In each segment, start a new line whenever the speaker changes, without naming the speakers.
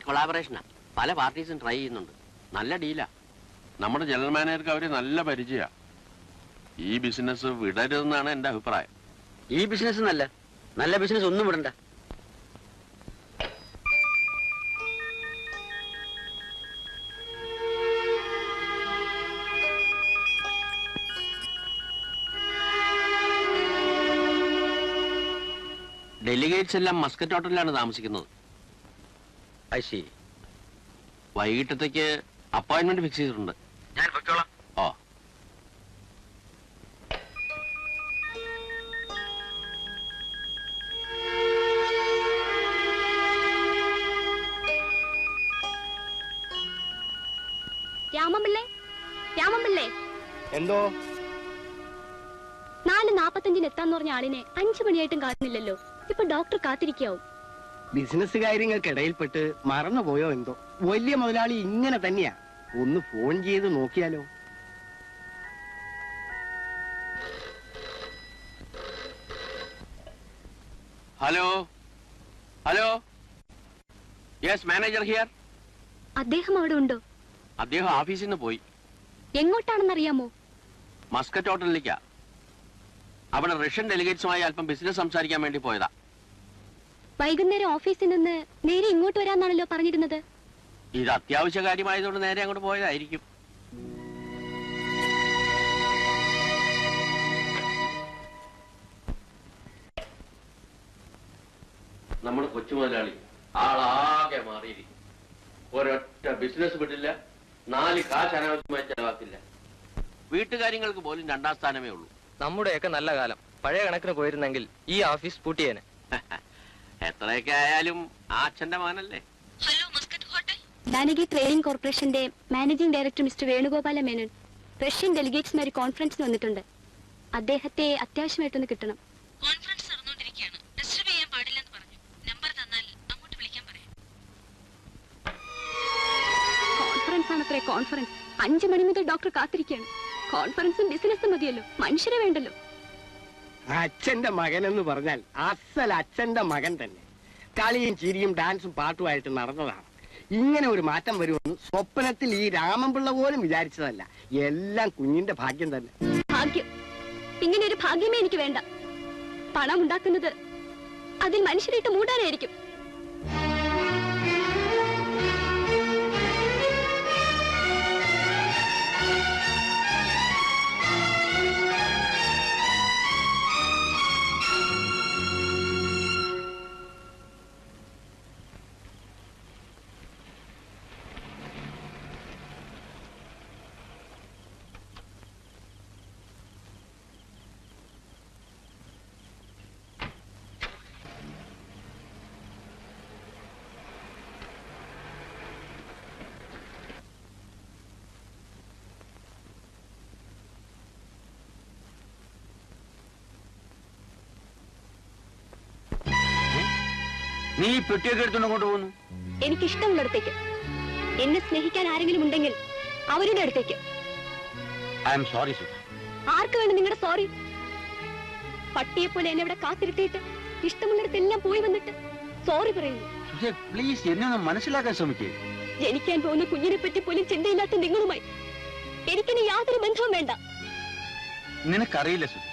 കൊളാബറേഷനാ. പല പാർട്ടീസും ട്രൈ ചെയ്യുന്നുണ്ട്. നല്ല ഡീലാ.
നമ്മുടെ ജനറൽ മാനേജർക്ക് അവര് നല്ല പരിചയ. ഈ ബിസിനസ് വിടരുതെന്നാണ് എന്റെ അഭിപ്രായം.
ഈ ബിസിനസ് നല്ല ബിസിനസ് ഒന്നും വിടണ്ട. ഡെലിഗേറ്റ്സ് എല്ലാം മസ്കറ്റ് ഹോട്ടലിലാണ് താമസിക്കുന്നത്. വൈകിട്ടത്തേക്ക് അപ്പോയിന്റ്മെന്റ് ഫിക്സ് ചെയ്തിട്ടുണ്ട്. ഞാൻ പൊയ്ക്കോളാം. ഓ,
രാമപിള്ളേ
എന്തോ
4:45 എത്താന്ന് പറഞ്ഞ ആളിനെ 5 മണിയായിട്ടും കാണുന്നില്ലല്ലോ. ഇപ്പൊ ഡോക്ടർ കാത്തിരിക്കാവും.
ബിസിനസ് കാര്യങ്ങൾക്കിടയിൽപ്പെട്ട് മറന്നുപോയോ എന്തോ. വലിയ മുതലാളി ഇങ്ങനെ തന്നെയാ. ഒന്ന് ഫോൺ ചെയ്ത് നോക്കിയാലോ?
Hello hello, yes, manager here.
അദ്ദേഹം അവിടെ ഉണ്ടോ?
അദ്ദേഹം ഓഫീസിൽ നിന്ന് പോയി.
എങ്ങോട്ടാണെന്നറിയാമോ?
മസ്കറ്റ് ഹോട്ടലിലേക്കാ. അവിടെ റഷ്യൻ ഡെലിഗേറ്റ്സുമായി അല്പം ബിസിനസ് സംസാരിക്കാൻ വേണ്ടി പോയതാ.
വൈകുന്നേരം ഓഫീസിൽ നിന്ന് നേരെ ഇങ്ങോട്ട് വരാന്നാണല്ലോ പറഞ്ഞിരുന്നത്.
ഇത് അത്യാവശ്യ കാര്യമായതുകൊണ്ട് നേരെ അങ്ങോട്ട് പോയതായിരിക്കും. നമ്മുടെ കൊച്ചു മുതലാളി ആളാകെ മാറിയിരിക്കും. ഒരൊറ്റ ബിസിനസ് വിടില്ല, 4 കാശ് അനാവശ്യമായി ചെലവാക്കില്ല. വീട്ടുകാര്യങ്ങൾക്ക് പോലും 2ാം സ്ഥാനമേ ഉള്ളൂ.
നമ്മുടെയൊക്കെ നല്ല കാലം പഴയ കണക്കിന് പോയിരുന്നെങ്കിൽ ഈ ഓഫീസ് പൂട്ടിയേനെ.
എത്രയൊക്കെ ആയാലും ആ അച്ഛന്റെ മകനല്ലേ.
ഡാനഗി ട്രേഡിംഗ് കോർപ്പറേഷന്റെ managing director mister Venugopala Menon Russian ഡെലിഗേറ്റ്സ്മാര് കോൺഫറൻസിന് വന്നിട്ടുണ്ട്. അദ്ദേഹത്തെ അത്യാവശ്യമായിട്ടൊന്ന് കിട്ടണം.
കോൺഫറൻസ് നടന്നുകൊണ്ടിരിക്കുകയാണ്. ഡിസ്റ്റർബ് ചെയ്യാൻ പാടില്ലെന്ന് പറഞ്ഞു. നമ്പർ തന്നാൽ അങ്ങോട്ട് വിളിക്കാൻ പറയാം.
Conference ആണത്രേ, conference. 5 മണി മുതൽ ഡോക്ടർ കാത്തിരിക്കുകയാണ്. കോൺഫറൻസും ബിസിനസ്സും മതിയല്ലോ, മനുഷ്യരെ വേണ്ടല്ലോ.
അച്ഛന്റെ മകൻ എന്ന് പറഞ്ഞാൽ അസൽ അച്ഛന്റെ മകൻ തന്നെ. കളിയും ചിരിയും ഡാൻസും പാട്ടുമായിട്ട് നടന്നതാണ്. ഇങ്ങനെ ഒരു മാറ്റം വരുമെന്ന് സ്വപ്നത്തിൽ ഈ രാമൻപിള്ള പോലും വിചാരിച്ചതല്ല. എല്ലാം കുഞ്ഞിന്റെ ഭാഗ്യം തന്നെ.
ഭാഗ്യം? ഇങ്ങനെ ഒരു ഭാഗ്യമേ എനിക്ക് വേണ്ട. പണം ഉണ്ടാക്കുന്നത് അതിൽ മനുഷ്യരായിട്ട് മൂടാനായിരിക്കും.
നീ പെട്ടിയൊക്കെ എടുത്തോണ്ട് കൊണ്ടുപോകുന്നു?
എനിക്കിഷ്ടമുള്ളിടത്തേക്ക്. എന്നെ സ്നേഹിക്കാൻ ആരെങ്കിലും ഉണ്ടെങ്കിൽ അവരുടെ അടുത്തേക്ക്.
I am sorry Sudha.
ആർക്ക് വേണം നിങ്ങളുടെ സോറി? പട്ടിയെ പോലെ എന്നെ ഇവിടെ കാത്തിരുത്തിയിട്ട് ഇഷ്ടമുള്ളിടത്തെല്ലാം പോയി വന്നിട്ട് സോറി പറയുന്നു.
പ്ലീസ്, എന്നെ ഒന്ന് മനസ്സിലാക്കാൻ ശ്രമിക്കേ.
ജനിക്കാൻ പോകുന്ന കുഞ്ഞിനെ പറ്റി പോലും ചിന്തയില്ലാത്ത നിങ്ങളുമായി എനിക്കിനി യാതൊരു ബന്ധവും വേണ്ട.
നിനക്കറിയില്ല സുധ,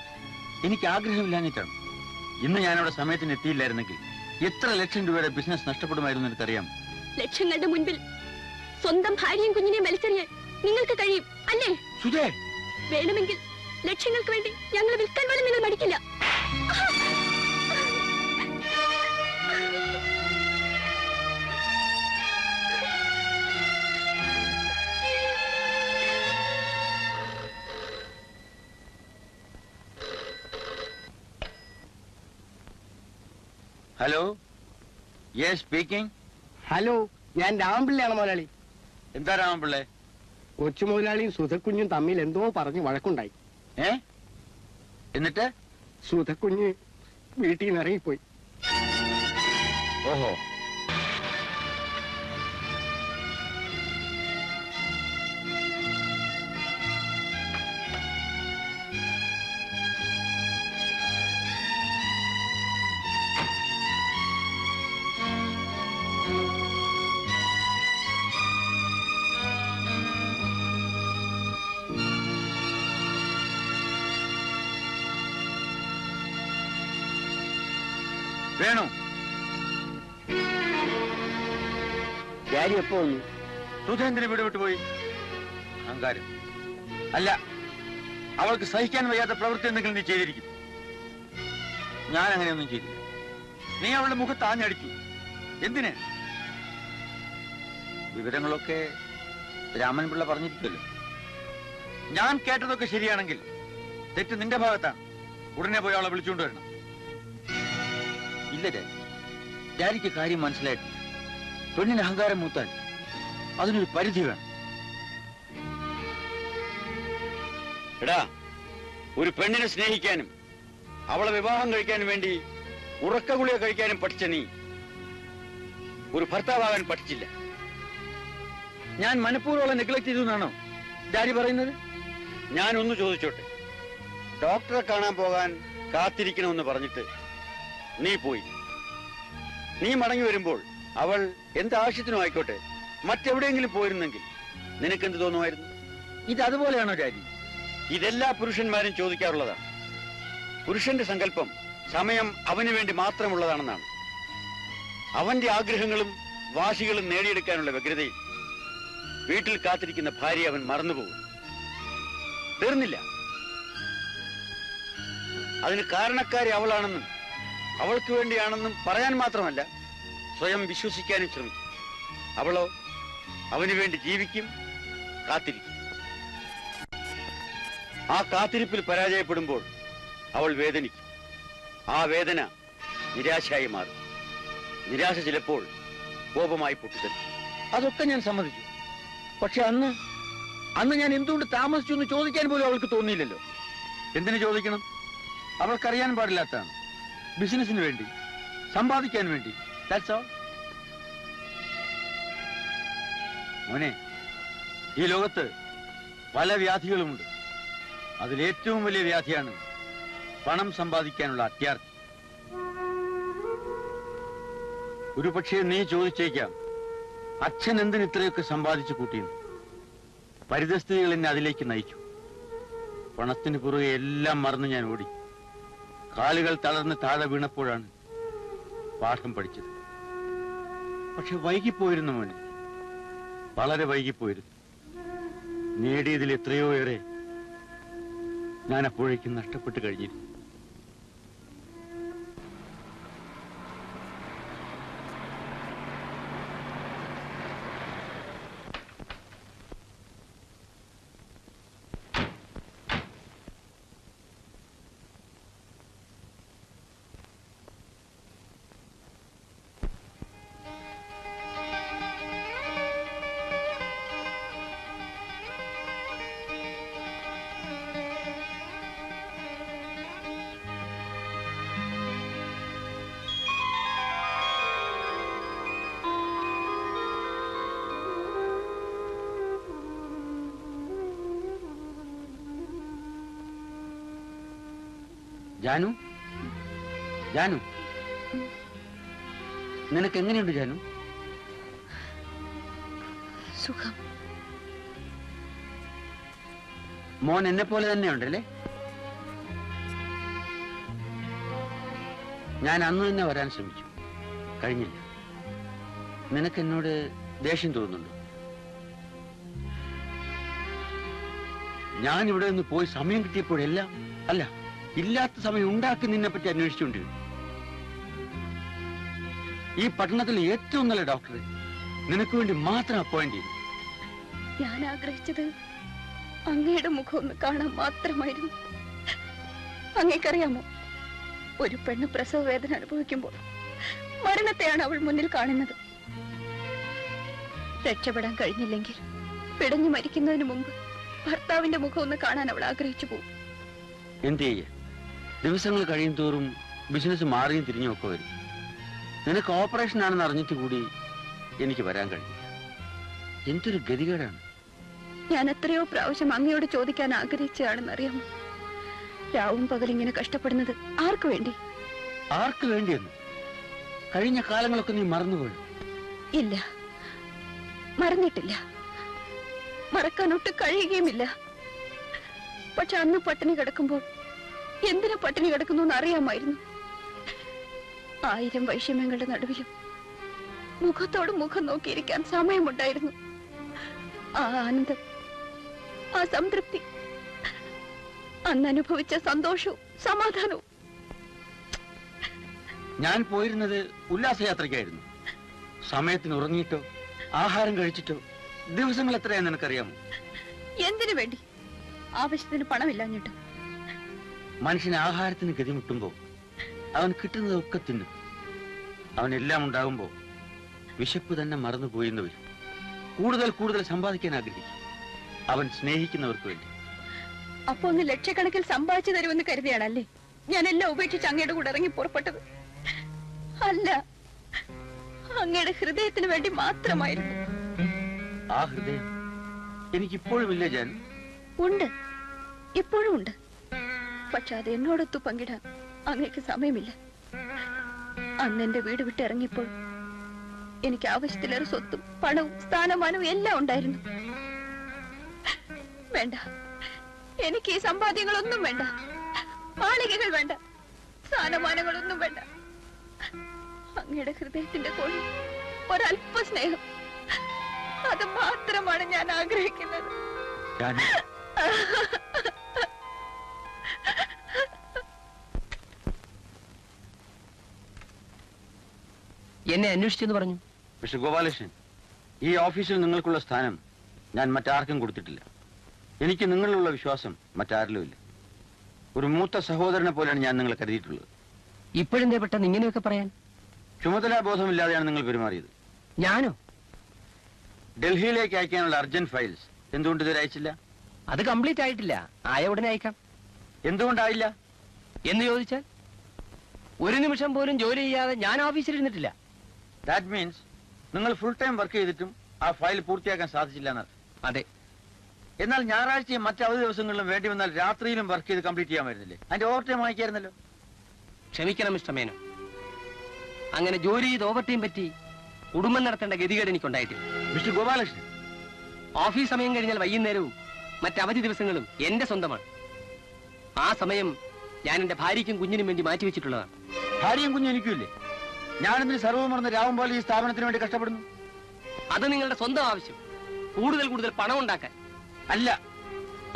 എനിക്ക് ആഗ്രഹമില്ലാഞ്ഞിട്ടാണ്. ഇന്ന് ഞാനവിടെ സമയത്തിന് എത്തിയില്ലായിരുന്നെങ്കിൽ എത്ര ലക്ഷം രൂപയുടെ ബിസിനസ് നഷ്ടപ്പെടുമായിരുന്നു എനിക്കറിയാം.
ലക്ഷങ്ങളുടെ മുൻപിൽ സ്വന്തം ഭാര്യയും കുഞ്ഞിനെയും വലിച്ചെറിയാൻ നിങ്ങൾക്ക് കഴിയും അല്ലേ?
സുധേ,
വേണമെങ്കിൽ ലക്ഷ്യങ്ങൾക്ക് വേണ്ടി ഞങ്ങൾ വിൽക്കാൻ പോലും നിങ്ങൾ മടിക്കില്ല.
Hello, yes speaking.
ഹലോ, ഞാൻ രാമൻപിള്ളയാണ് മുതലാളി.
എന്താ രാമൻപിള്ളേ?
കൊച്ചു മുതലാളിയും സുധക്കുഞ്ഞും തമ്മിൽ എന്തോ പറഞ്ഞ് വഴക്കുണ്ടായി.
എന്നിട്ട്
സുധക്കുഞ്ഞ് വീട്ടിൽ നിന്ന് ഇറങ്ങിപ്പോയി.
ഓഹോ, വേണു,
ഡാഡി എപ്പോ വന്നു?
സുധേന്ദ്രൻ വീട് വിട്ടുപോയി. അഹങ്കാരം. അല്ല, അവൾക്ക് സഹിക്കാൻ വയ്യാത്ത പ്രവൃത്തി എന്തെങ്കിലും നീ ചെയ്തിരിക്കും. ഞാൻ അങ്ങനെയൊന്നും ചെയ്തില്ല. നീ അവളുടെ മുഖത്ത് ആഞ്ഞടിച്ചു. എന്തിന്? വിവരങ്ങളൊക്കെ രാമൻപിള്ള പറഞ്ഞിരിക്കുമല്ലോ. ഞാൻ കേട്ടതൊക്കെ ശരിയാണെങ്കിൽ തെറ്റ് നിന്റെ ഭാഗത്താണ്. ഉടനെ പോയി അവളെ വിളിച്ചുകൊണ്ട് വരണം. ഇല്ല ഡാഡിക്ക് കാര്യം മനസ്സിലായിട്ടില്ല. പെണ്ണിന് അഹങ്കാരം മൂത്താൻ അതിനൊരു പരിധി വേണം. എടാ, ഒരു പെണ്ണിനെ സ്നേഹിക്കാനും അവളെ വിവാഹം കഴിക്കാനും വേണ്ടി ഉറക്ക ഗുളിക കഴിക്കാനും പഠിച്ച നീ ഒരു ഭർത്താവാകാൻ പഠിച്ചില്ല. ഞാൻ മനഃപൂർവ്വം നെഗ്ലക്ട് ചെയ്തു എന്നാണോ ഡാഡി പറയുന്നത്? ഞാനൊന്ന് ചോദിച്ചോട്ടെ, ഡോക്ടറെ കാണാൻ പോകാൻ കാത്തിരിക്കണമെന്ന് പറഞ്ഞിട്ട് നീ പോയി. നീ മടങ്ങി വരുമ്പോൾ അവൾ എന്താവശ്യത്തിനും ആയിക്കോട്ടെ മറ്റെവിടെയെങ്കിലും പോയിരുന്നെങ്കിൽ നിനക്കെന്ത് തോന്നുമായിരുന്നു? ഇത് അതുപോലെയാണോ ഡാഡി? ഇതെല്ലാ പുരുഷന്മാരും ചോദിക്കാറുള്ളതാണ്. പുരുഷന്റെ സങ്കല്പം സമയം അവന് വേണ്ടി മാത്രമുള്ളതാണെന്നാണ്. അവന്റെ ആഗ്രഹങ്ങളും വാശികളും നേടിയെടുക്കാനുള്ള വ്യഗ്രതയിൽ വീട്ടിൽ കാത്തിരിക്കുന്ന ഭാര്യ അവൻ മറന്നുപോകും. തീർന്നില്ല. അതിന് കാരണക്കാരി അവളാണെന്നും അവൾക്ക് വേണ്ടിയാണെന്നും പറയാൻ മാത്രമല്ല, സ്വയം വിശ്വസിക്കാനും ശ്രമിക്കും. അവളോ അവന് വേണ്ടി ജീവിക്കും, കാത്തിരിക്കും. ആ കാത്തിരിപ്പിൽ പരാജയപ്പെടുമ്പോൾ അവൾ വേദനിക്കും. ആ വേദന നിരാശയായി മാറും. നിരാശ ചിലപ്പോൾ കോപമായി പൊട്ടിത്തെറിക്കും. അതൊക്കെ ഞാൻ സമ്മതിച്ചു. പക്ഷെ അന്ന് ഞാൻ എന്തുകൊണ്ട് താമസിച്ചു എന്ന് ചോദിക്കാൻ പോലും അവൾക്ക് തോന്നിയില്ലല്ലോ. എന്തിനു ചോദിക്കണം? അവൾക്കറിയാൻ പാടില്ലാത്തതാണ്. ബിസിനസിന് വേണ്ടി, സമ്പാദിക്കാൻ വേണ്ടി. That's all. മോനെ, ഈ ലോകത്ത് പല വ്യാധികളുമുണ്ട്. അതിലേറ്റവും വലിയ വ്യാധിയാണ് പണം സമ്പാദിക്കാനുള്ള അത്യാർത്തി. ഒരുപക്ഷെ നീ ചോദിച്ചേക്കാം, അച്ഛൻ എന്തിന് ഇത്രയൊക്കെ സമ്പാദിച്ചു കൂട്ടിയെന്ന്. പരിതസ്ഥിതികൾ എന്നെ അതിലേക്ക് നയിച്ചു. പണത്തിന് പുറകെ എല്ലാം മറന്ന് ഞാൻ ഓടി. കാലുകൾ തളർന്ന് താഴെ വീണപ്പോഴാണ് പാഠം പഠിച്ചത്. പക്ഷെ വൈകിപ്പോയിരുന്നു മോനെ, വളരെ വൈകിപ്പോയിരുന്നു. നേടിയതിൽ എത്രയോ ഏറെ ഞാൻ അപ്പോഴേക്കും നഷ്ടപ്പെട്ട് കഴിഞ്ഞിരുന്നു. ജാനു, ജാനു, നിനക്ക് എങ്ങനെയുണ്ട് ജാനു?
സുഖം.
മോൻ എന്നെ പോലെ തന്നെയുണ്ടല്ലേ? ഞാൻ അന്ന് തന്നെ വരാൻ ശ്രമിച്ചു, കഴിഞ്ഞില്ല. നിനക്ക് എന്നോട് ദേഷ്യം തോന്നുന്നുണ്ടോ? ഞാൻ ഇവിടെ നിന്ന് പോയി സമയം കിട്ടിയപ്പോഴെല്ലാം, അല്ല, ഇല്ലാത്ത സമയം ഉണ്ടാക്കി നിന്നെ പറ്റി അന്വേഷിച്ചുകൊണ്ടിരുന്നു. ഈ പട്ടണത്തിലെ ഏറ്റവും നല്ല ഡോക്ടറെ നിനക്ക് വേണ്ടി മാത്രം അപ്പോയിന്റ് ചെയ്തു.
ഞാൻ ആഗ്രഹിച്ചത് അങ്ങയുടെ മുഖം ഒന്ന് കാണാൻ മാത്രമായിരുന്നു. അങ്ങേക്കറിയാമോ, ഒരു പെണ്ണ് പ്രസവ വേദന അനുഭവിക്കുമ്പോൾ മരണത്തെയാണ് അവൾ മുന്നിൽ കാണുന്നത്. രക്ഷപ്പെടാൻ കഴിഞ്ഞില്ലെങ്കിൽ പിടഞ്ഞു മരിക്കുന്നതിന് മുമ്പ് ഭർത്താവിന്റെ മുഖം ഒന്ന് കാണാൻ അവൾ ആഗ്രഹിച്ചു പോകും.
എന്ത് ചെയ്യ, ദിവസങ്ങൾ കഴിയും തോറും ബിസിനസ് മാറിയും തിരിഞ്ഞും ഒക്കെ വരും. നിനക്ക് ഓപ്പറേഷൻ ആണെന്ന് അറിഞ്ഞിട്ട് കൂടി എനിക്ക് വരാൻ കഴിയില്ല. എന്തൊരു ഗതികേടാണ്.
ഞാൻ എത്രയോ പ്രാവശ്യം അങ്ങയോട് ചോദിക്കാൻ ആഗ്രഹിച്ചതാണെന്ന് അറിയാമോ? രാവും പകലിങ്ങനെ കഷ്ടപ്പെടുന്നത് ആർക്കു വേണ്ടി?
ആർക്ക് വേണ്ടിയെന്ന്? കഴിഞ്ഞ കാലങ്ങളൊക്കെ നീ മറന്നുപോയി.
ഇല്ല, മറന്നിട്ടില്ല. മറക്കാനൊട്ട് കഴിയുകയുമില്ല. പക്ഷെ അന്ന് പട്ടിണി കിടക്കുമ്പോൾ എന്തിനാ പട്ടിണി കിടക്കുന്നു എന്ന് അറിയാമായിരുന്നു. 1000 വൈഷമ്യങ്ങളുടെ നടുവിലും മുഖത്തോട് മുഖം നോക്കിയിരിക്കാൻ സമയമുണ്ടായിരുന്നു. ആ ആനന്ദം, ആ സംതൃപ്തി, അന്ന് അനുഭവിച്ച സന്തോഷവും സമാധാനവും.
ഞാൻ പോയിരുന്നത് ഉല്ലാസയാത്രയ്ക്കായിരുന്നു. സമയത്തിന് ഉറങ്ങിയിട്ടോ ആഹാരം കഴിച്ചിട്ടോ ദിവസങ്ങൾ എത്രയാന്ന് നിനക്കറിയാമോ?
എന്തിനു വേണ്ടി? ആവശ്യത്തിന് പണമില്ലാഞ്ഞിട്ടോ?
മനുഷ്യന് ആഹാരത്തിന് ഗതിമുട്ടുമ്പോ അവൻ കിട്ടുന്നതൊക്കെ തിന്നും. അവനെല്ലാം ഉണ്ടാകുമ്പോ വിശപ്പ് തന്നെ മറന്നുപോയെന്ന് വരും. കൂടുതൽ കൂടുതൽ സമ്പാദിക്കാൻ ആഗ്രഹിക്കും. അവൻ സ്നേഹിക്കുന്നവർക്ക് വേണ്ടി.
അപ്പൊ ഒന്ന് ലക്ഷക്കണക്കിൽ സമ്പാദിച്ചു തരുമെന്ന് കരുതിയാണല്ലേ ഞാൻ എല്ലാം ഉപേക്ഷിച്ച് അങ്ങയുടെ കൂടെ ഇറങ്ങി പുറപ്പെട്ടത്? അല്ല, അങ്ങയുടെ ഹൃദയത്തിന് വേണ്ടി മാത്രമായിരുന്നു.
ആ ഹൃദയം എനിക്കിപ്പോഴും ഇല്ല ജാൻ.
ഉണ്ട്, ഇപ്പോഴും ഉണ്ട്. പക്ഷെ അത് എന്നോടൊത്തു പങ്കിടാൻ അങ്ങേക്ക് സമയമില്ല. അന്ന് എന്റെ വീട് വിട്ട് ഇറങ്ങിയപ്പോൾ എനിക്ക് ആവശ്യത്തിലേറെ സ്വത്തും പണവും സ്ഥാനമാനവും എല്ലാം ഉണ്ടായിരുന്നു. വേണ്ട, എനിക്ക് ഈ സമ്പാദ്യങ്ങളൊന്നും വേണ്ട, മാളികകൾ വേണ്ട, സ്ഥാനമാനങ്ങളൊന്നും വേണ്ട. അങ്ങയുടെ ഹൃദയത്തിന്റെ കോഴി ഒരല്പ സ്നേഹം, അത് മാത്രമാണ് ഞാൻ ആഗ്രഹിക്കുന്നത്.
എന്നെ അന്വേഷിച്ചെന്ന് പറഞ്ഞു.
മിസ്റ്റർ ഗോപാലകൃഷ്ണൻ, ഈ ഓഫീസിൽ നിങ്ങൾക്കുള്ള സ്ഥാനം ഞാൻ മറ്റാർക്കും കൊടുത്തിട്ടില്ല. എനിക്ക് നിങ്ങളിലുള്ള വിശ്വാസം മറ്റാരിലും ഇല്ല. ഒരു മൂത്ത സഹോദരനെ പോലെയാണ് ഞാൻ നിങ്ങളെ കരുതിയിട്ടുള്ളത്.
ഇപ്പോഴെന്തേ പെട്ടെന്ന് ഇങ്ങനെയൊക്കെ പറയാൻ?
ചുമതലാബോധമില്ലാതെയാണ് നിങ്ങൾ പെരുമാറിയത്.
ഞാനോ?
ഡൽഹിയിലേക്ക് അയക്കാനുള്ള അർജന്റ് ഫയൽസ് എന്തുകൊണ്ട് ഇതുവരെ അയച്ചില്ല?
അത് കംപ്ലീറ്റ് ആയിട്ടില്ല. ആയ ഉടനെ അയക്കാം.
എന്തുകൊണ്ടായില്ല
എന്ന് ചോദിച്ചാൽ ഒരു നിമിഷം പോലും ജോലി ചെയ്യാതെ ഞാൻ ഓഫീസിൽ ഇരുന്നിട്ടില്ല.
ദാറ്റ് മീൻസ് നിങ്ങൾ ഫുൾ ടൈം വർക്ക് ചെയ്തിട്ടും ആ ഫയൽ പൂർത്തിയാക്കാൻ സാധിച്ചില്ല എന്നർത്ഥം.
അതെ.
എന്നാൽ ഞായറാഴ്ചയും മറ്റ് അവധി ദിവസങ്ങളിലും വേണ്ടി വന്നാൽ രാത്രിയിലും വർക്ക് ചെയ്ത് കംപ്ലീറ്റ് ചെയ്യാൻ വരുന്നില്ലേ? അതിന്റെ ഓവർ ടൈം വാങ്ങിക്കായിരുന്നല്ലോ.
ക്ഷമിക്കണം മിസ്റ്റർ മേനോ, അങ്ങനെ ജോലി ചെയ്ത് ഓവർ ടൈം പറ്റി കുടുംബം നടത്തേണ്ട ഗതികേട് എനിക്കുണ്ടായിട്ടില്ല.
മിസ്റ്റർ ഗോപാലകൃഷ്ണൻ,
ഓഫീസ് സമയം കഴിഞ്ഞാൽ വൈകുന്നേരവും മറ്റവധി ദിവസങ്ങളും എന്റെ സ്വന്തമാണ്. ആ സമയം ഞാൻ എന്റെ ഭാര്യയ്ക്കും കുഞ്ഞിനും വേണ്ടി മാറ്റിവെച്ചിട്ടുള്ളതാണ്.
ഭാര്യയും കുഞ്ഞും എനിക്കുമില്ലേ? ഞാനെന്തിന് സർവ്വം മറന്ന് രാവും പോലെ ഈ സ്ഥാപനത്തിന് വേണ്ടി കഷ്ടപ്പെടുന്നു?
അത് നിങ്ങളുടെ സ്വന്തം ആവശ്യം, കൂടുതൽ കൂടുതൽ പണം ഉണ്ടാക്കാൻ
അല്ല.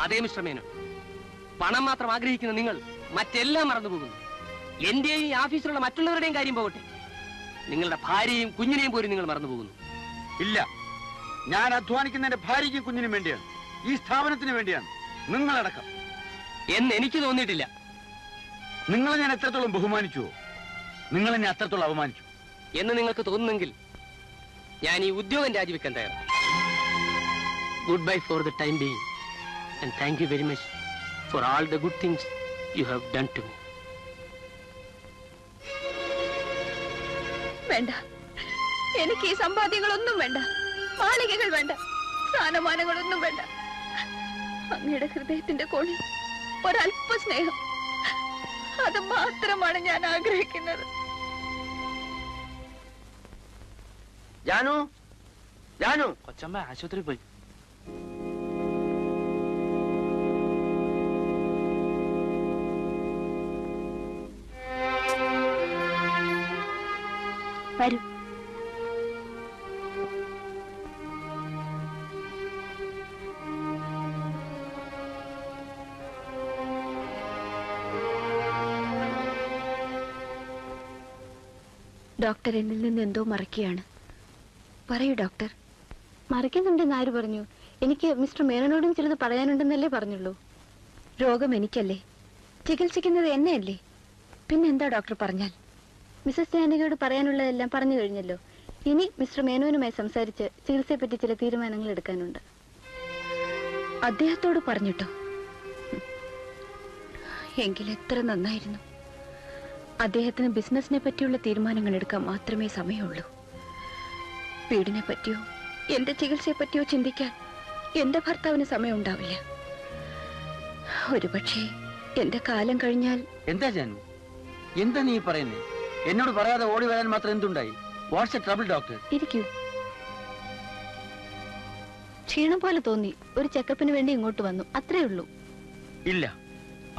അതേ മിസ്റ്റർ മേനോ, പണം മാത്രം ആഗ്രഹിക്കുന്ന നിങ്ങൾ മറ്റെല്ലാം മറന്നുപോകുന്നു. എന്റെയും ഈ ഓഫീസിലുള്ള മറ്റുള്ളവരുടെയും കാര്യം പോകട്ടെ, നിങ്ങളുടെ ഭാര്യയും കുഞ്ഞിനെയും പോലും നിങ്ങൾ മറന്നുപോകുന്നു.
ഇല്ല, ഞാൻ അധ്വാനിക്കുന്ന എന്റെ ഭാര്യയ്ക്കും കുഞ്ഞിനും വേണ്ടിയാണ്, ഈ സ്ഥാപനത്തിന് വേണ്ടിയാണ്, നിങ്ങളടക്കം.
എന്ന് എനിക്ക് തോന്നിയിട്ടില്ല.
നിങ്ങളെ ഞാൻ എത്രത്തോളം ബഹുമാനിച്ചുവോ നിങ്ങൾ എന്നെ അത്രത്തോളം അപമാനിച്ചു
എന്ന് നിങ്ങൾക്ക് തോന്നുന്നെങ്കിൽ ഞാൻ ഈ ഉദ്യോഗം രാജിവെക്കാൻ തയ്യാറാണ്. Good bye for the time being and thank you very much for all the good things you have done to me.
വേണ്ട, എനിക്ക് ഈ സമ്പാദ്യങ്ങളൊന്നും വേണ്ട, മാളികകൾ വേണ്ട, സ്ഥാനമാനങ്ങളൊന്നും വേണ്ട. അങ്ങയുടെ ഹൃദയത്തിന്റെ കോഴി ഒരല്പ സ്നേഹം, അത് മാത്രമാണ് ഞാൻ ആഗ്രഹിക്കുന്നത്.
ജാനു, ജാനു,
കൊച്ചമ്മ ആശുപത്രി പോയി.
വരൂ. ഡോക്ടർ എന്നിൽ നിന്ന് എന്തോ മറക്കുകയാണ്. പറയൂ ഡോക്ടർ. മറക്കുന്നുണ്ടെന്ന് ആര് പറഞ്ഞു? എനിക്ക് മിസ്റ്റർ മേനോനോടും ചിലത് പറയാനുണ്ടെന്നല്ലേ പറഞ്ഞുള്ളൂ. രോഗം എനിക്കല്ലേ, ചികിത്സിക്കുന്നത് എന്നെയല്ലേ, പിന്നെന്താ ഡോക്ടർ പറഞ്ഞാൽ? മിസ്സസ് ജാനകിയോട് പറയാനുള്ളതെല്ലാം പറഞ്ഞു കഴിഞ്ഞല്ലോ. ഇനി മിസ്റ്റർ മേനോനുമായി സംസാരിച്ച് ചികിത്സയെപ്പറ്റി ചില തീരുമാനങ്ങൾ എടുക്കാനുണ്ട്. അദ്ദേഹത്തോട് പറഞ്ഞിട്ടോ? എങ്കിൽ എത്ര നന്നായിരുന്നു. അദ്ദേഹത്തിന് ബിസിനസിനെ പറ്റിയുള്ള തീരുമാനങ്ങൾ എടുക്കാൻ മാത്രമേ സമയമുള്ളൂ. വീടിനെ പറ്റിയോ എന്റെ ചികിത്സയെ പറ്റിയോ ചിന്തിക്കാൻ എന്റെ ഭർത്താവിന് സമയം ഉണ്ടാവില്ല. ഒരുപക്ഷെ എന്റെ കാലം കഴിഞ്ഞാൽ.
എന്താ ജാനു, എന്താ നീ പറയുന്നേ? എന്നോട് പറയാതെ ഓടി വരാൻ മാത്രം എന്തുണ്ടായി? What's a trouble doctor?
ഇരിക്കൂ. ക്ഷീണം പോലെ തോന്നി, ഒരു ചെക്കപ്പിന് വേണ്ടി ഇങ്ങോട്ട് വന്നു, അത്രേ ഉള്ളൂ.
ഇല്ല,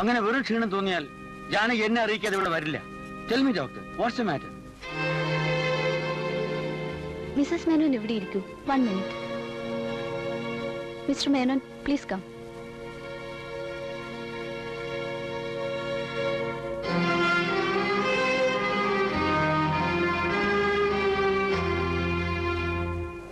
അങ്ങനെ വെറും ക്ഷീണം തോന്നിയാൽ ജാനകി എന്നെ അറിയിക്കാതെ ഇവിടെ വരില്ല. Tell me doctor, what's the matter?
Mrs Menon ഇവിടെ ഇരിക്കൂ. 1 minute. Mr Menon, please come.